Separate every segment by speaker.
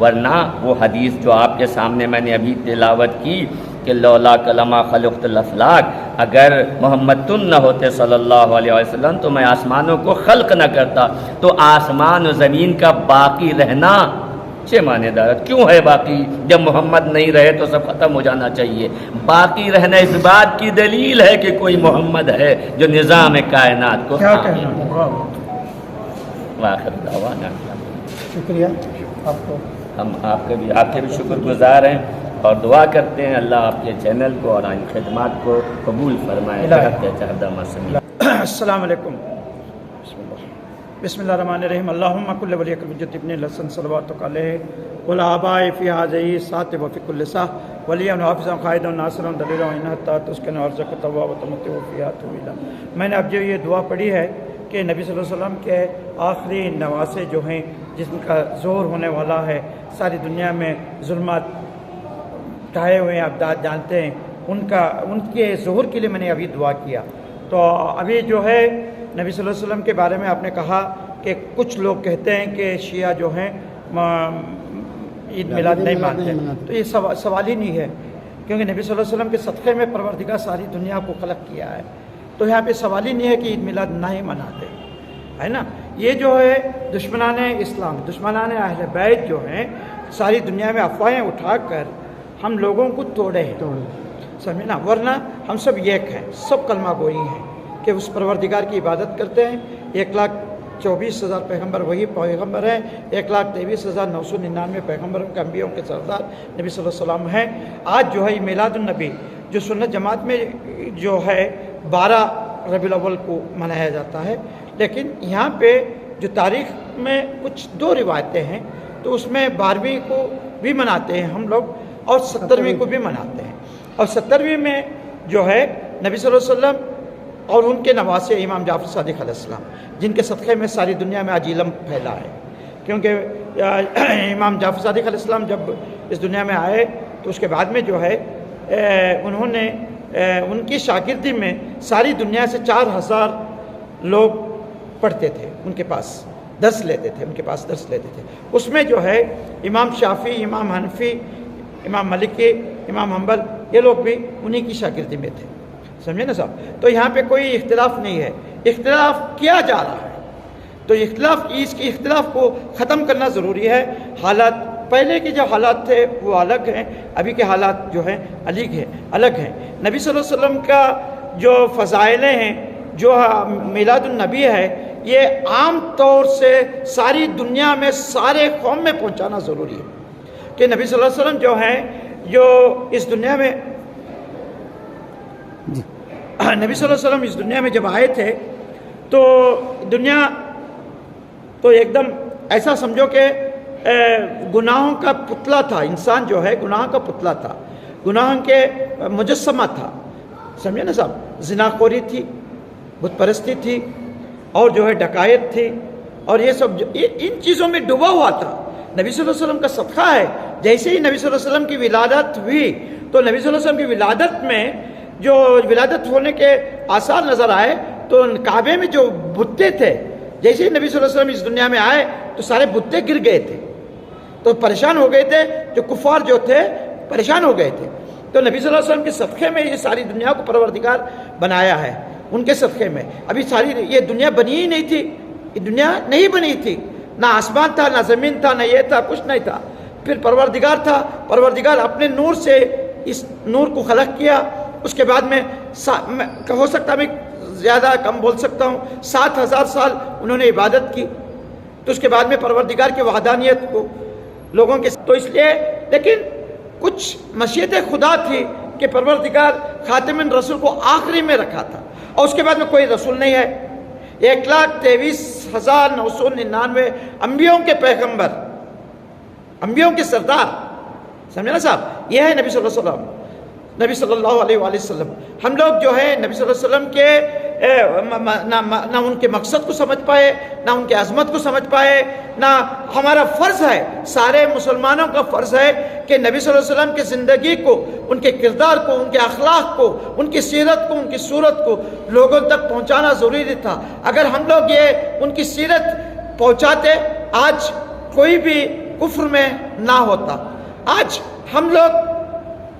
Speaker 1: ورنہ وہ حدیث جو آپ کے سامنے میں نے ابھی تلاوت کی کہ لولا کلمہ خلقت الافلاک، اگر محمد تم نہ ہوتے صلی اللہ علیہ وسلم تو میں آسمانوں کو خلق نہ کرتا، تو آسمان و زمین کا باقی رہنا چھ معنی دار کیوں ہے باقی؟ جب محمد نہیں رہے تو سب ختم ہو جانا چاہیے۔ باقی رہنا اس بات کی دلیل ہے کہ کوئی محمد ہے جو نظام کائنات کو
Speaker 2: کیا کہنا ہوگا؟
Speaker 1: واخر دعوانا
Speaker 3: شکریہ آپ کو۔
Speaker 1: ہم آپ کے بھی شکر گزار ہیں اور دعا کرتے ہیں اللہ آپ کے چینل کو اور ان خدمات کو قبول فرمائے۔
Speaker 2: السلام علیکم۔ بسم اللہ الرحمن الرحیم۔ اللہم کل ولیک الحجۃ ابن الحسن صلواتک علیہ والآباء فی هذه الساعة وفی کل ساعة ولیا وحافظا قائدا ناصرا دلیلا ان حتی تسکن ارضک طوابا وتمتع فیہا طویلا۔ میں نے اب جو یہ دعا پڑھی ہے کہ نبی صلی اللہ علیہ وسلم کے آخری نواسے جو ہیں جن کا ظہور ہونے والا ہے، ساری دنیا میں ظلمات ٹھائے ہوئے ہیں، ابداد جانتے ہیں، ان کے ظہور کے لیے میں نے ابھی دعا کیا۔ تو ابھی جو ہے نبی صلی اللہ علیہ وسلم کے بارے میں آپ نے کہا کہ کچھ لوگ کہتے ہیں کہ شیعہ جو ہیں عید میلاد نہیں مانتے، تو یہ سوال ہی نہیں ہے، کیونکہ نبی صلی اللہ علیہ وسلم کے صدقے میں پروردگار ساری دنیا کو خلق کیا ہے، تو یہاں پہ سوال ہی نہیں ہے کہ عید میلاد نہیں مناتے، ہے نا۔ یہ جو ہے دشمنان اسلام، دشمنان اہل بیت جو ہیں ساری دنیا میں افواہیں اٹھا کر ہم لوگوں کو توڑے ہیں، سمجھے نا، ورنہ ہم سب ایک ہیں، سب کلمہ گوئی ہیں کہ اس پروردگار کی عبادت کرتے ہیں۔ 1,24,000 پیغمبر وہی پیغمبر ہیں، 1,23,999 پیغمبروں کے انبیاءوں کے سردار نبی صلی اللہ علیہ وسلم ہیں۔ آج جو ہے میلاد النبی جو سنت جماعت میں جو ہے 12 ربیع الاول کو منایا جاتا ہے، لیکن یہاں پہ جو تاریخ میں کچھ 2 روایتیں ہیں، تو اس میں 12ویں کو بھی مناتے ہیں ہم لوگ اور 17ویں کو بھی مناتے ہیں، اور 17ویں میں جو ہے نبی صلی اللہ علیہ وسلم اور ان کے نواسے امام جعفر صادق علیہ السلام، جن کے صدقے میں ساری دنیا میں آج علم پھیلا ہے، کیونکہ امام جعفر صادق علیہ السلام جب اس دنیا میں آئے تو اس کے بعد میں جو ہے انہوں نے ان کی شاگردی میں ساری دنیا سے 4,000 لوگ پڑھتے تھے، ان کے پاس درس لیتے تھے، اس میں جو ہے امام شافعی، امام حنفی، امام مالکی، امام حنبل، یہ لوگ بھی انہی کی شاگردی میں تھے، سمجھے نا صاحب۔ تو یہاں پہ کوئی اختلاف نہیں ہے، اختلاف کیا جا رہا ہے، تو اس کی اختلاف کو ختم کرنا ضروری ہے۔ حالات پہلے کے جو حالات تھے وہ الگ ہیں، ابھی کے حالات جو ہیں الگ ہیں۔ نبی صلی اللہ علیہ وسلم کا جو فضائلیں ہیں، جو میلاد النبی ہے، یہ عام طور سے ساری دنیا میں سارے قوم میں پہنچانا ضروری ہے کہ نبی صلی اللہ علیہ وسلم جو ہیں جو اس دنیا میں نبی صلی اللہ علیہ وسلم اس دنیا میں جب آئے تھے تو دنیا تو ایک دم ایسا سمجھو کہ گناہوں کا پتلا تھا، انسان جو ہے گناہ کا پتلا تھا، گناہوں کے مجسمہ تھا، سمجھے نا صاحب۔ زنا خوری تھی، بت پرستی تھی، اور جو ہے ڈکایت تھی، اور یہ سب ان چیزوں میں ڈوبا ہوا تھا۔ نبی صلی اللہ علیہ وسلم کا صدقہ ہے، جیسے ہی نبی صلی اللہ علیہ وسلم کی ولادت ہوئی تو نبی صلی اللہ علیہ وسلم کی ولادت میں جو ولادت ہونے کے آثار نظر آئے تو کعبے میں جو بتیں تھے، جیسے ہی نبی صلی اللہ علیہ وسلم اس دنیا میں آئے تو سارے بتیں گر گئے تھے، تو پریشان ہو گئے تھے، جو کفار جو تھے پریشان ہو گئے تھے۔ تو نبی صلی اللہ علیہ وسلم کے صدقے میں یہ ساری دنیا کو پروردگار بنایا ہے، ان کے صدقے میں۔ ابھی ساری یہ دنیا بنی ہی نہیں تھی، یہ دنیا نہیں بنی تھی، نہ آسمان تھا، نہ زمین تھا، نہ یہ تھا، کچھ نہیں تھا۔ پھر پروردگار تھا، پروردگار اپنے نور سے اس نور کو خلق کیا۔ اس کے بعد میں ہو سکتا میں زیادہ کم بول سکتا ہوں، 7,000 سال انہوں نے عبادت کی، تو اس کے بعد میں پروردگار کی وحدانیت کو لوگوں کے تو اس لیے، لیکن کچھ مشیت خدا تھی کہ پروردگار خاتم الرسول کو آخری میں رکھا تھا، اور اس کے بعد میں کوئی رسول نہیں ہے۔ 1,23,999 انبیاءوں کے پیغمبر، انبیاءوں کے سردار، سمجھے نا صاحب، یہ ہے نبی صلی اللہ علیہ وسلم، نبی صلی اللہ علیہ وآلہ وسلم۔ ہم لوگ جو ہے نبی صلی اللہ علیہ وسلم کے نہ ان کے مقصد کو سمجھ پائے، نہ ان کے عظمت کو سمجھ پائے، نہ ہمارا فرض ہے، سارے مسلمانوں کا فرض ہے کہ نبی صلی اللہ علیہ وسلم کی زندگی کو، ان کے کردار کو، ان کے اخلاق کو، ان کی سیرت کو، ان کی صورت کو لوگوں تک پہنچانا ضروری تھا۔ اگر ہم لوگ یہ ان کی سیرت پہنچاتے، آج کفر میں نہ ہوتا۔ آج ہم لوگ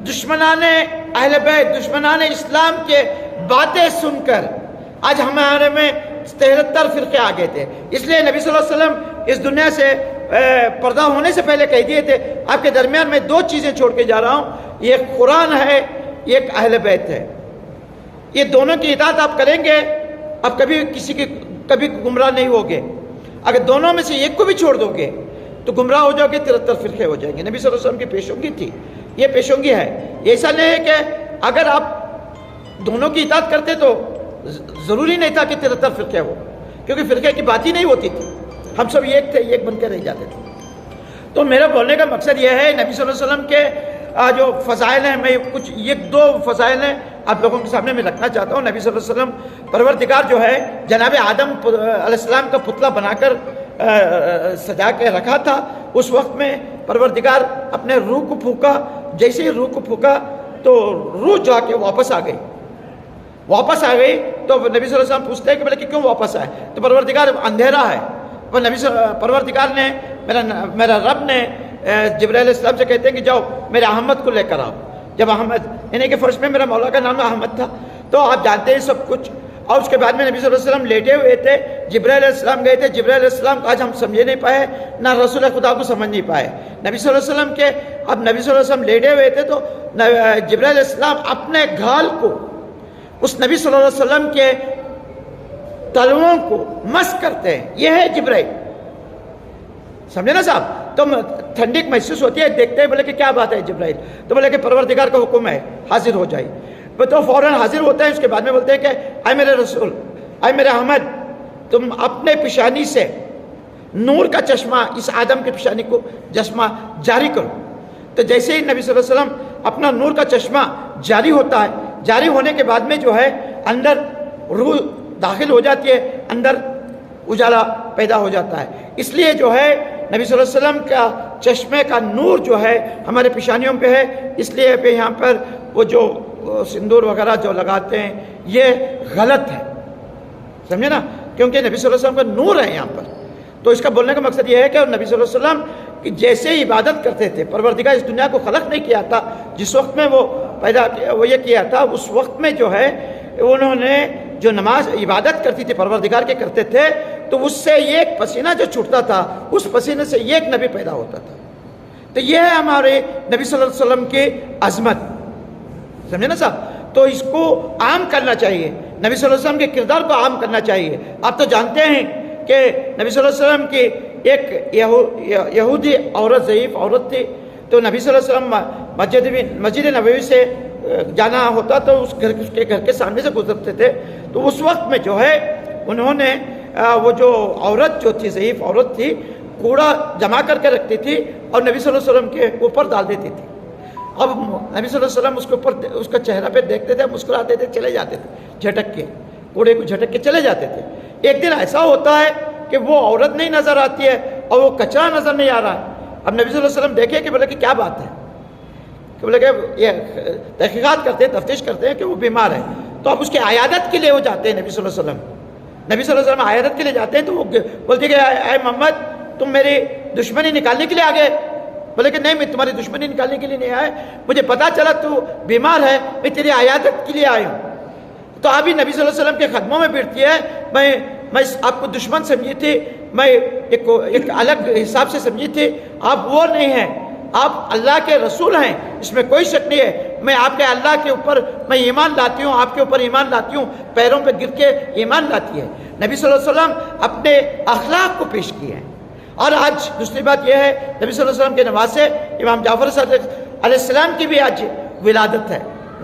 Speaker 2: دشمنان اہل بیت، دشمنان اسلام کے باتیں سن کر آج ہمارے میں 73 فرقے آ گئے تھے۔ اس لیے نبی صلی اللہ علیہ وسلم اس دنیا سے پردہ ہونے سے پہلے کہہ دیے تھے آپ کے درمیان میں 2 چیزیں چھوڑ کے جا رہا ہوں، یہ ایک قرآن ہے، یہ ایک اہل بیت ہے۔ یہ دونوں کی اطاعت آپ کریں گے، آپ کبھی گمراہ نہیں ہوگے۔ اگر دونوں میں سے ایک کو بھی چھوڑ دو گے تو گمراہ ہو جاؤ گے، 73 فرقے ہو جائیں گے۔ نبی صلی اللہ علیہ وسلم کی پیشنگی تھی، یہ پیشنگی ہے۔ ایسا نہیں ہے کہ اگر آپ دونوں کی اطاعت کرتے تو ضروری نہیں تھا کہ 73 فرقے ہو، کیونکہ فرقے کی بات ہی نہیں ہوتی تھی، ہم سب ایک تھے، ایک بن کے رہ جاتے تھے۔ تو میرا بولنے کا مقصد یہ ہے، نبی صلی اللہ علیہ وسلم کے جو فضائل ہیں، میں کچھ 1-2 فضائل ہیں آپ لوگوں کے سامنے میں رکھنا چاہتا ہوں۔ نبی صلی اللہ علیہ وسلم پروردگار جو ہے جناب آدم علیہ السلام کا پتلا بنا کر سجا کے رکھا تھا، اس وقت میں پروردگار اپنے روح کو پھونکا، جیسے ہی روح کو پھونکا تو روح جا کے واپس آ گئی تو نبی صلی اللہ علیہ وسلم پوچھتے ہیں کہ بولے کہ کیوں واپس آئے؟ تو پروردگار اندھیرا ہے۔ پروردگار نے میرا رب نے جبرائیل علیہ السلام سے کہتے ہیں کہ جاؤ میرے احمد کو لے کر آؤ۔ جب احمد یعنی کہ فرش میں میرا مولا کا نام احمد تھا، تو آپ جانتے ہیں سب کچھ۔ اور اس کے بعد میں نبی صلی اللہ علیہ وسلم لیٹے ہوئے تھے، جبرائیل علیہ السلام گئے تھے، جبرائیل علیہ السلام کو آج ہم سمجھے نہیں پائے، نہ رسول خدا کو سمجھ نہیں پائے۔ نبی صلی اللہ علیہ وسلم کے اب نبی صلی اللہ علیہ وسلم لیٹے ہوئے تھے تو جبرائیل علیہ السلام اپنے گھال کو اس نبی صلی اللہ علیہ وسلم کے تلووں کو مس کرتے ہیں، یہ ہے جبرائیل، سمجھے نا صاحب؟ تو ٹھنڈک محسوس ہوتی ہے، دیکھتے ہیں بولے کہ کیا بات ہے جبرائیل؟ تو بولے کہ پروردگار کا حکم ہے حاضر ہو جائے، تو فوراً حاضر ہوتے ہیں۔ اس کے بعد میں بولتے ہیں کہ اے میرے رسول، اے میرے احمد، تم اپنے پیشانی سے نور کا چشمہ اس آدم کے پیشانی کو چشمہ جاری کرو۔ تو جیسے ہی نبی صلی اللہ علیہ وسلم اپنا نور کا چشمہ جاری ہوتا ہے، جاری ہونے کے بعد میں جو ہے اندر روح داخل ہو جاتی ہے، اندر اجالا پیدا ہو جاتا ہے۔ اس لیے جو ہے نبی صلی اللہ علیہ وسلم کا چشمے کا نور جو ہے ہمارے پیشانیوں پہ ہے، اس لیے پہ یہاں پر وہ جو سندور وغیرہ جو لگاتے ہیں یہ غلط ہے، سمجھے نا؟ کیونکہ نبی صلی اللہ علیہ وسلم کا نور ہے یہاں پر۔ تو اس کا بولنے کا مقصد یہ ہے کہ نبی صلی اللہ علیہ وسلم کہ جیسے عبادت کرتے تھے، پروردگار اس دنیا کو خلق نہیں کیا تھا، جس وقت میں وہ یہ کیا تھا، اس وقت میں جو ہے انہوں نے جو نماز عبادت کرتی تھی پروردگار کے کرتے تھے، تو اس سے ایک پسینہ جو چھوٹتا تھا، اس پسینے سے ایک نبی پیدا ہوتا تھا۔ تو یہ ہے ہمارے نبی صلی اللہ علیہ وسلم کی عظمت، سمجھے نا صاحب؟ تو اس کو عام کرنا چاہیے، نبی صلی اللہ علیہ وسلم کے کردار کو عام کرنا چاہیے۔ آپ تو جانتے ہیں کہ نبی صلی اللہ علیہ وسلم کی ایک یہودی عورت، ضعیف عورت تھی، تو نبی صلی اللہ علیہ وسلم مسجد نبوی سے جانا ہوتا تو اس کے گھر کے سامنے سے گزرتے تھے، تو اس وقت میں جو ہے انہوں نے وہ جو عورت جو تھی، ضعیف عورت تھی، کوڑا جمع کر کے رکھتی تھی اور نبی صلی اللہ علیہ وسلم کے اوپر ڈال دیتی تھی۔ اب نبی صلی اللہ علیہ وسلم اس کے اوپر اس کا چہرہ پہ دیکھتے تھے، مسکراتے تھے، چلے جاتے تھے، جھٹک کے کوڑے کو جھٹک کے چلے جاتے تھے۔ ایک دن ایسا ہوتا ہے کہ وہ عورت نہیں نظر آتی ہے اور وہ کچرا نظر نہیں آ رہا ہے۔ اب نبی صلی اللہ علیہ وسلم دیکھے کہ بولے کہ کیا بات ہے، کہ بولے کہ یہ تحقیقات کرتے ہیں، تفتیش کرتے ہیں کہ وہ بیمار ہے۔ تو اب اس کی عیادت کے لیے وہ جاتے ہیں، نبی صلی اللہ علیہ وسلم عیادت کے لیے جاتے ہیں، تو وہ بولتے کہ اے محمد، تم میری دشمنی نکالنے کے لیے آ گئے؟ بولے کہ نہیں، میں تمہاری دشمنی نکالنے کے لیے نہیں آیا، مجھے پتا چلا تو بیمار ہے، میں تیری عیادت کے لیے آیا ہوں۔ تو ابھی نبی صلی اللہ علیہ وسلم کے قدموں میں بیٹھتی ہے، میں آپ کو دشمن سمجھی تھی، میں ایک الگ حساب سے سمجھی تھی، آپ وہ نہیں ہیں، آپ اللہ کے رسول ہیں، اس میں کوئی شک نہیں ہے۔ میں آپ کے اللہ کے اوپر میں ایمان لاتی ہوں، آپ کے اوپر ایمان لاتی ہوں، پیروں پہ گر کے ایمان لاتی ہے۔ نبی صلی اللہ علیہ وسلم اپنے اخلاق کو پیش کیے ہیں۔ اور آج دوسری بات یہ ہے، نبی صلی اللہ علیہ وسلم کے نواسے امام جعفر صادق علیہ السلام کی بھی آج ولادت ہے،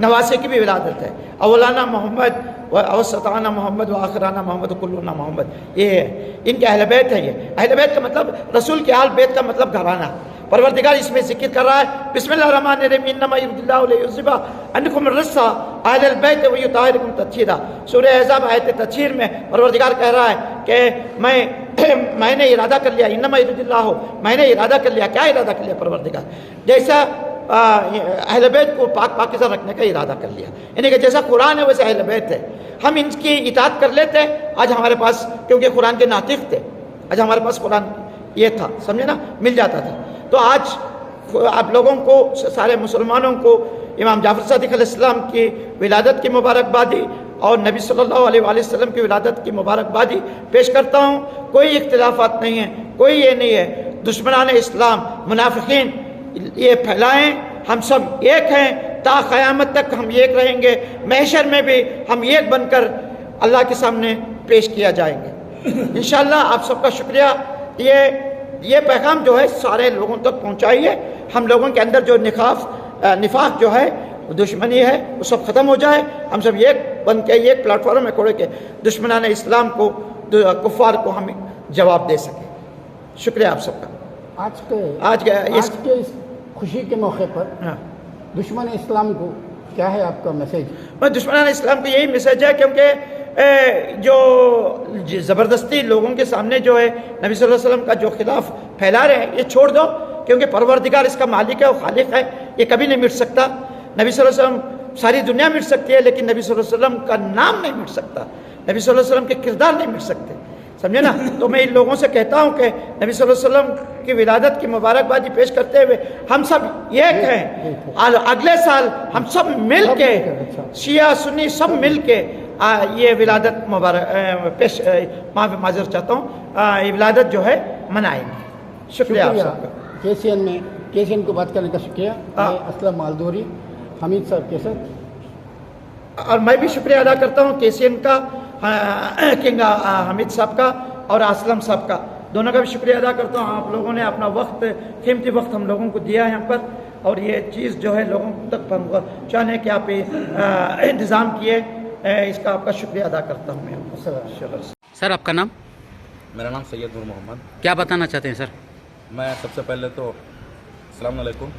Speaker 2: نواسے کی بھی ولادت ہے۔ اولانا محمد و اوسطانا محمد و آخرانا محمد و کلنا محمد، یہ ہے ان کے اہل بیت ہیں۔ یہ اہل بیت کا مطلب رسول کے آل بیت کا مطلب گھرانہ۔ پروردگار اس میں ذکر کر رہا ہے، بسم اللہ الرحمن الرحیم، انما یرید اللہ لیعذب عنکم الرجس اہل البیت ویطہرکم تطہیرا۔ سورہ احزاب آیت تطہیر میں پروردگار کہہ رہا ہے کہ میں نے ارادہ کر لیا، انما یرید اللہ، میں نے ارادہ کر لیا۔ کیا ارادہ کر لیا پروردگار؟ جیسا اہل بیت کو پاک پاکیزہ رکھنے کا ارادہ کر لیا، یعنی کہ جیسا قرآن ہے ویسے اہل بیت ہے۔ ہم ان کی اطاعت کر لیتے، آج ہمارے پاس، کیونکہ قرآن کے ناطق تھے، آج ہمارے پاس قرآن یہ تھا، سمجھے نا، مل جاتا تھا۔ تو آج آپ لوگوں کو سارے مسلمانوں کو امام جعفر صادق علیہ السلام کی ولادت کی مبارکبادی اور نبی صلی اللہ علیہ وآلہ وسلم کی ولادت کی مبارکبادی پیش کرتا ہوں. کوئی اختلافات نہیں ہیں, کوئی یہ نہیں ہے. دشمنان اسلام منافقین یہ پھیلائیں, ہم سب ایک ہیں, تا قیامت تک ہم ایک رہیں گے. محشر میں بھی ہم ایک بن کر اللہ کے سامنے پیش کیا جائیں گے انشاءاللہ. آپ سب کا شکریہ. یہ پیغام جو ہے سارے لوگوں تک پہنچائیے. ہم لوگوں کے اندر جو نفاق جو ہے, دشمنی ہے, وہ سب ختم ہو جائے. ہم سب ایک بن کے ایک پلیٹ فارم میں کھڑے کے دشمنان اسلام کو, کفار کو ہم جواب دے سکیں. شکریہ آپ سب کا.
Speaker 3: آج کے اس خوشی کے موقع پر دشمن اسلام کو کیا ہے آپ کا میسیج؟
Speaker 2: میں دشمنان اسلام کو یہی میسیج ہے, کیونکہ جو زبردستی لوگوں کے سامنے جو ہے نبی صلی اللہ علیہ وسلم کا جو خلاف پھیلا رہے ہیں, یہ چھوڑ دو. کیونکہ پروردگار اس کا مالک ہے, وہ خالق ہے, یہ کبھی نہیں مٹ سکتا. نبی صلی اللہ علیہ وسلم ساری دنیا مٹ سکتی ہے, لیکن نبی صلی اللہ علیہ وسلم کا نام نہیں مٹ سکتا, نبی صلی اللہ علیہ وسلم کے کردار نہیں مٹ سکتے. سمجھے نا؟ تو میں ان لوگوں سے کہتا ہوں کہ نبی صلی اللہ علیہ وسلم کی ولادت کی مبارکبادی پیش کرتے ہوئے ہم سب ایک ہیں. اگلے سال ہم سب مل کے, شیعہ سنی سب مل کے یہ ولادت مبارک پیش معذرت چاہتا ہوں, یہ ولادت جو ہے منائیں گے. شکریہ آپ سب کا.
Speaker 3: کیسین کو بات کرنے کا شکریہ. میں اسلم مالدوری حمید صاحب کے ساتھ,
Speaker 2: اور میں بھی شکریہ ادا کرتا ہوں کیسین کا, کنگ حمید صاحب کا اور اسلم صاحب کا, دونوں کا بھی شکریہ ادا کرتا ہوں. آپ لوگوں نے اپنا وقت, قیمتی وقت ہم لوگوں کو دیا ہے یہاں پر, اور یہ چیز جو ہے لوگوں تک پہنچانے کے آپ انتظام کیے, اس کا آپ کا شکریہ ادا کرتا ہوں میں.
Speaker 4: سر آپ کا نام؟
Speaker 5: میرا نام سید نور محمد.
Speaker 4: کیا بتانا چاہتے ہیں سر؟
Speaker 5: میں سب سے پہلے تو السلام علیکم.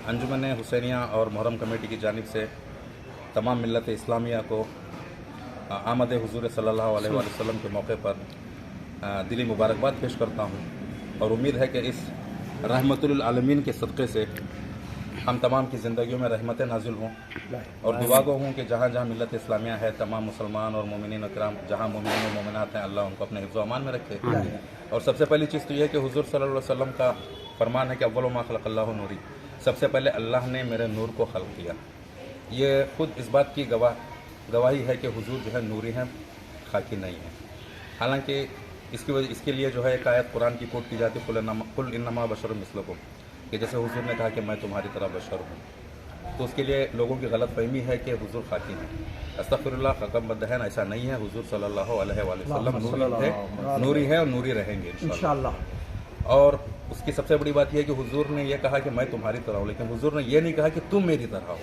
Speaker 5: انجمن حسینیہ اور محرم کمیٹی کی جانب سے تمام ملت اسلامیہ کو آمد حضور صلی اللہ علیہ وآلہ وسلم کے موقع پر دلی مبارکباد پیش کرتا ہوں, اور امید ہے کہ اس رحمت للعالمین کے صدقے سے ہم تمام کی زندگیوں میں رحمتیں نازل ہوں, اور دعا گو ہوں کہ جہاں جہاں ملت اسلامیہ ہے, تمام مسلمان اور مومنین اکرام جہاں مومنین و مومنات ہیں, اللہ ان کو اپنے حفظ و امان میں رکھے. اور سب سے پہلی چیز تو یہ ہے کہ حضور صلی اللہ علیہ وسلم کا فرمان ہے کہ اول ما خلق اللہ نوری, سب سے پہلے اللہ نے میرے نور کو خلق کیا. یہ خود اس بات کی گواہی ہے کہ حضور جو ہے نوری ہیں, خاکی نہیں ہیں. حالانکہ اس کے لیے جو ہے ایک آیت قرآن کی کوٹ کی جاتی ہے, قل انما بشر مثلکم, کہ جیسے حضور نے کہا کہ میں تمہاری طرح بشر ہوں. تو اس کے لیے لوگوں کی غلط فہمی ہے کہ حضور خاکی ہیں. استغفر اللہ, خاکم بدہن, ایسا نہیں ہے. حضور صلی اللہ علیہ وآلہ وسلم نوری ہے اور نوری رہیں گے انشاءاللہ. اور اس کی سب سے بڑی بات یہ ہے کہ حضور نے یہ کہا کہ میں تمہاری طرح ہوں, لیکن حضور نے یہ نہیں کہا کہ تم میری طرح ہو.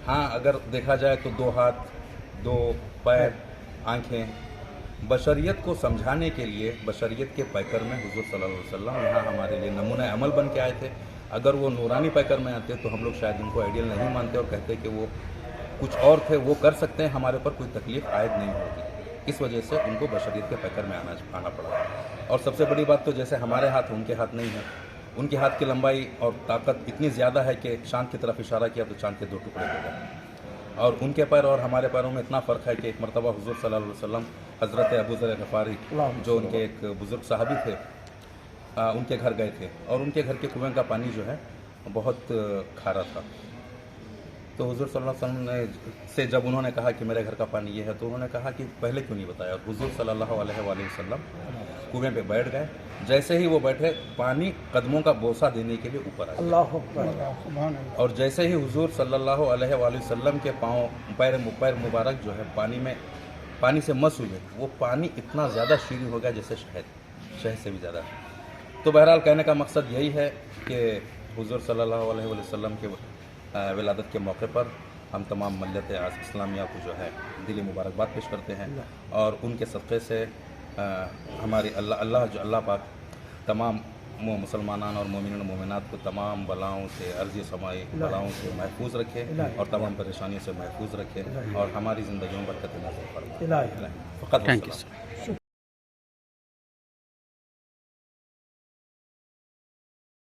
Speaker 5: ہاں, اگر دیکھا جائے تو 2 ہاتھ, 2 پیر, آنکھیں, بشریت کو سمجھانے کے لیے بشریت کے پیکر میں حضور صلی اللہ علیہ وسلم یہاں ہمارے لیے نمونہ عمل بن کے آئے تھے. اگر وہ نورانی پیکر میں آتے تو ہم لوگ شاید ان کو آئیڈیل نہیں مانتے اور کہتے کہ وہ کچھ اور تھے, وہ کر سکتے ہیں, ہمارے پر کوئی تکلیف عائد نہیں ہوتی. اس وجہ سے ان کو بشریت کے پیکر میں آنا پڑا. اور سب سے بڑی بات تو جیسے ہمارے ہاتھ ان کے ہاتھ نہیں ہیں, ان کے ہاتھ کی لمبائی اور طاقت اتنی زیادہ ہے کہ چاند کی طرف اشارہ کیا تو چاند کے 2 ٹکڑے ہو گئے. اور ان کے پیر اور ہمارے پیروں میں اتنا فرق ہے کہ ایک مرتبہ حضور صلی اللہ علیہ وسلم حضرت ابو ذر غفاری, جو ان کے ایک بزرگ صحابی تھے, ان کے گھر گئے تھے, اور ان کے گھر کے کنویں کا پانی جو ہے بہت کھارا تھا. تو حضور صلی اللہ علیہ وسلم سے جب انہوں نے کہا کہ میرے گھر کا پانی یہ ہے, تو انہوں نے کہا کہ پہلے کیوں نہیں بتایا. اور حضور صلی اللہ علیہ وآلہ وسلم کنویں پہ بیٹھ گئے. جیسے ہی وہ بیٹھے, پانی قدموں کا بوسہ دینے کے لیے اوپر آیا.
Speaker 2: اللہ اکبر.
Speaker 5: اور جیسے ہی حضور صلی اللہ علیہ وآلہ وسلم کے پیر مبارک جو ہے پانی سے مس ہوئے, وہ پانی اتنا زیادہ شیریں ہو گیا جیسے شہد سے بھی زیادہ. تو بہرحال کہنے کا مقصد یہی ہے کہ حضور صلی اللہ علیہ وآلہ وسلم کے ولادت کے موقع پر ہم تمام ملت اسلامیہ کو جو ہے دلی مبارکباد پیش کرتے ہیں, اور ان کے صدقے سے ہماری اللہ پاک تمام مسلمانان اور مومنین و مومنات کو تمام بلاؤں سے, عرضی سمائی بلاؤں سے محفوظ رکھے, اور تمام پریشانیوں سے محفوظ رکھے, اور ہماری زندگیوں پر برکت نازل فرمائے.
Speaker 4: Thank you sir.